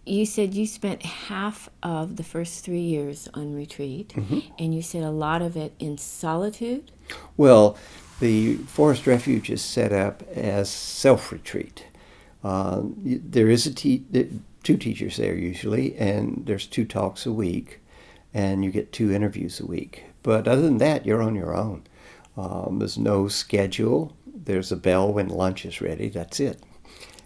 you said you spent half of the first 3 years on retreat, and you said a lot of it in solitude. Well, the Forest Refuge is set up as self-retreat. There is two teachers there usually, and there's 2 talks a week, and you get 2 interviews a week. But other than that, you're on your own. There's no schedule. There's a bell when lunch is ready. That's it.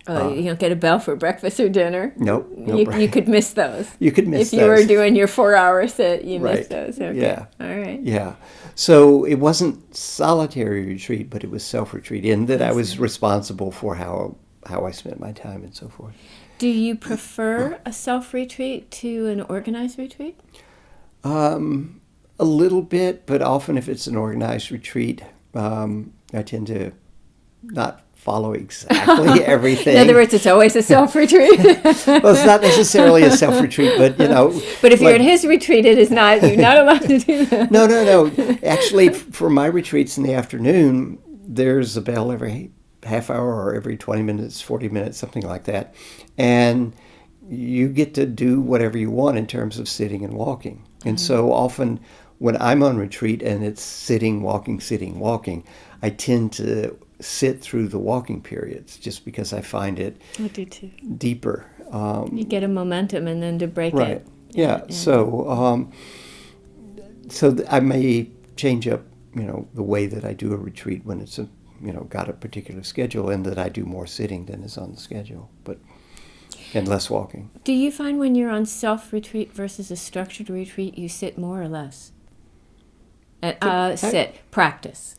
Oh, you don't get a bell for breakfast or dinner? Nope. You could miss those. You could miss those. If you were doing your 4-hour sit, you Right. missed those. Okay. Yeah. All right. Yeah. So it wasn't solitary retreat, but it was self-retreat in that I was responsible for how I spent my time and so forth. Do you prefer a self-retreat to an organized retreat? A little bit, but often if it's an organized retreat, I tend to not follow exactly everything. In other words, it's always a self-retreat. Well, it's not necessarily a self-retreat, but But if you're at his retreat, it is not. You're not allowed to do that. No. Actually, for my retreats in the afternoon, there's a bell every half hour or every 20 minutes, 40 minutes, something like that. And you get to do whatever you want in terms of sitting and walking. And so often when I'm on retreat and it's sitting, walking, I tend to sit through the walking periods just because I find it I do too. deeper. You get a momentum and then to break Right. it. Yeah. So I may change up, the way that I do a retreat when it's got a particular schedule, and that I do more sitting than is on the schedule, and less walking. Do you find when you're on self-retreat versus a structured retreat, you sit more or less? Practice.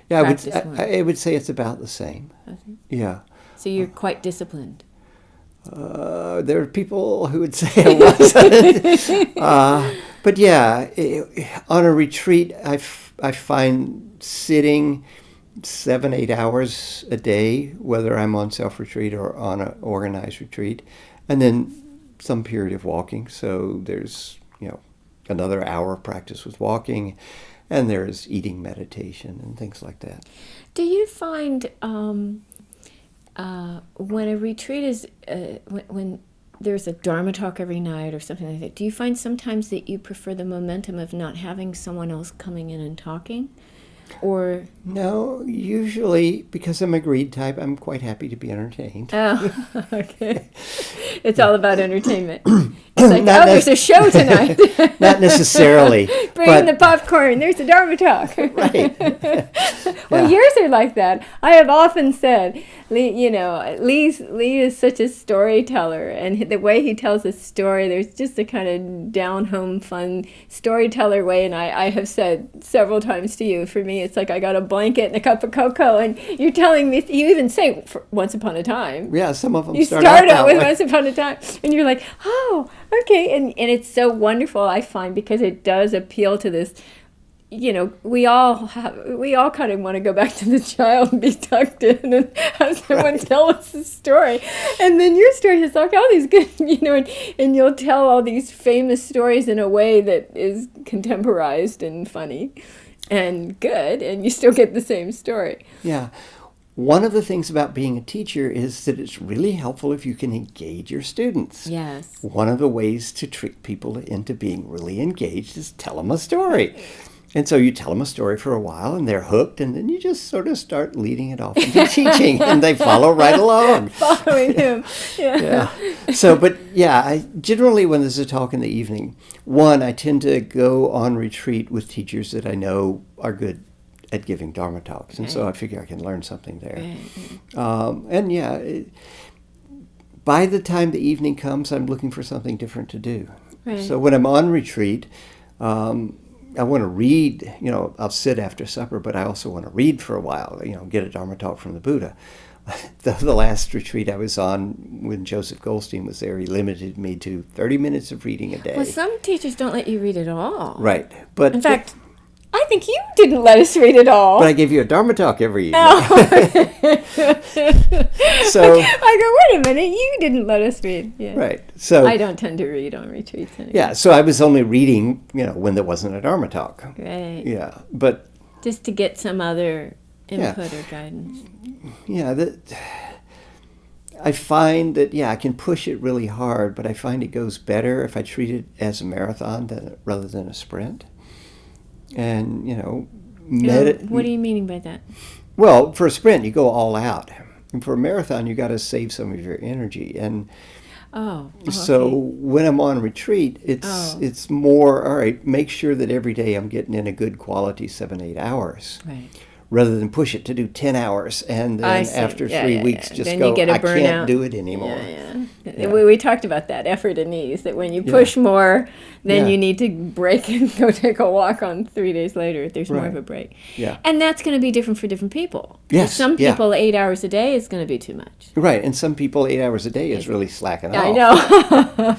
Yeah, Practice more. I would say it's about the same. Okay. Yeah. So you're quite disciplined. There are people who would say I wasn't. But yeah, on a retreat, I find sitting 7-8 hours a day, whether I'm on self-retreat or on an organized retreat, and then some period of walking. So there's, another hour of practice with walking, and there's eating meditation and things like that. Do you find when a retreat is, when there's a Dharma talk every night or something like that, do you find sometimes that you prefer the momentum of not having someone else coming in and talking? Or no, usually because I'm a greed type, I'm quite happy to be entertained. Oh, okay. It's all about entertainment. It's like, there's a show tonight. Not necessarily. Bring in the popcorn. There's a Dharma talk. Right. Well, yours are like that. I have often said, Leigh is such a storyteller, and the way he tells a story, there's just a kind of down-home, fun storyteller way, and I have said several times to you, for me, it's like I got a blanket and a cup of cocoa, and you're telling me, you even say, once upon a time. Yeah, some of them start out with once upon a time, and you're like, oh, okay, and it's so wonderful, I find, because it does appeal to this. We all kind of want to go back to the child and be tucked in and have someone tell us a story. And then your story has like all these good, and you'll tell all these famous stories in a way that is contemporized and funny and good, and you still get the same story. Yeah. One of the things about being a teacher is that it's really helpful if you can engage your students. Yes. One of the ways to trick people into being really engaged is tell them a story. And so you tell them a story for a while, and they're hooked, and then you just sort of start leading it off into teaching, and they follow right along. Following him, yeah. So, but yeah, I generally, when there's a talk in the evening, I tend to go on retreat with teachers that I know are good at giving Dharma talks, and so I figure I can learn something there. By the time the evening comes, I'm looking for something different to do. Right. So when I'm on retreat, I want to read, I'll sit after supper, but I also want to read for a while, get a Dharma talk from the Buddha. The last retreat I was on, when Joseph Goldstein was there, he limited me to 30 minutes of reading a day. Well, some teachers don't let you read at all. Right. But in fact, I think you didn't let us read at all. But I gave you a Dharma talk every evening. So I go, wait a minute, you didn't let us read. Yeah. Right. So I don't tend to read on retreats anyway. Yeah, so I was only reading, when there wasn't a Dharma talk. Right. Yeah, but just to get some other input or guidance. Yeah, I find that, yeah, I can push it really hard, but I find it goes better if I treat it as a marathon rather than a sprint. And, What are you meaning by that? well, for a sprint, you go all out. And for a marathon, you got to save some of your energy. And so okay. when I'm on retreat, it's more, all right, make sure that every day I'm getting in a good quality 7-8 hours. Right. Rather than push it to do 10 hours and then after 3 weeks just then go, you get a I burnout. can't do it anymore. Yeah. We talked about that, effort and ease, that when you push more, then you need to break and go take a walk on 3 days later. There's more of a break. Yeah. And that's going to be different for different people. Yes. Some people, 8 hours a day is going to be too much. Right. And some people 8 hours a day is really slacking off. I know.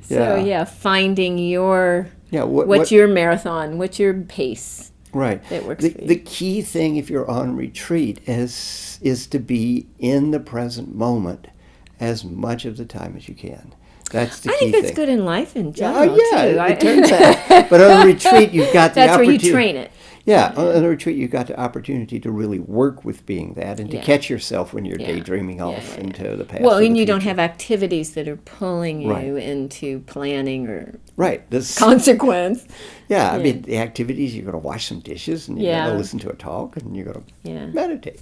So, finding your, what's your marathon, what's your pace. Right. That works for you. The key thing if you're on retreat is to be in the present moment as much of the time as you can. That's the key thing. I think that's good in life in general, too. It turns out. But on a retreat, you've got the That's where opportunity. you train it. Yeah, on a retreat, you've got the opportunity to really work with being that and to catch yourself when you're daydreaming off into the past. Well, or the and you don't future. have activities that are pulling you into planning or consequence. Yeah, I mean, the activities, you're going to wash some dishes and you're going to listen to a talk and you're going to meditate.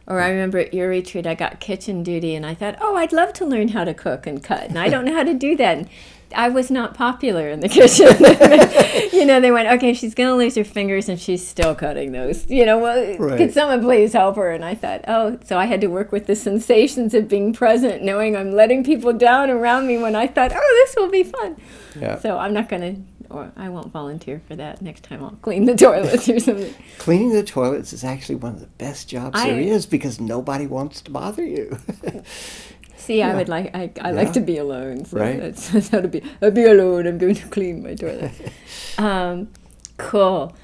Or I remember at your retreat, I got kitchen duty and I thought, I'd love to learn how to cook and cut. And I don't know how to do that. And I was not popular in the kitchen. They went, okay, she's going to lose her fingers and she's still cutting those. Could someone please help her? And I thought, so I had to work with the sensations of being present, knowing I'm letting people down around me when I thought, this will be fun. Yeah. So I'm not going to, or I won't volunteer for that. Next time I'll clean the toilets or something. Cleaning the toilets is actually one of the best jobs there is because nobody wants to bother you. See, I like to be alone. So that's how to be. I'll be alone. I'm going to clean my toilet. Cool.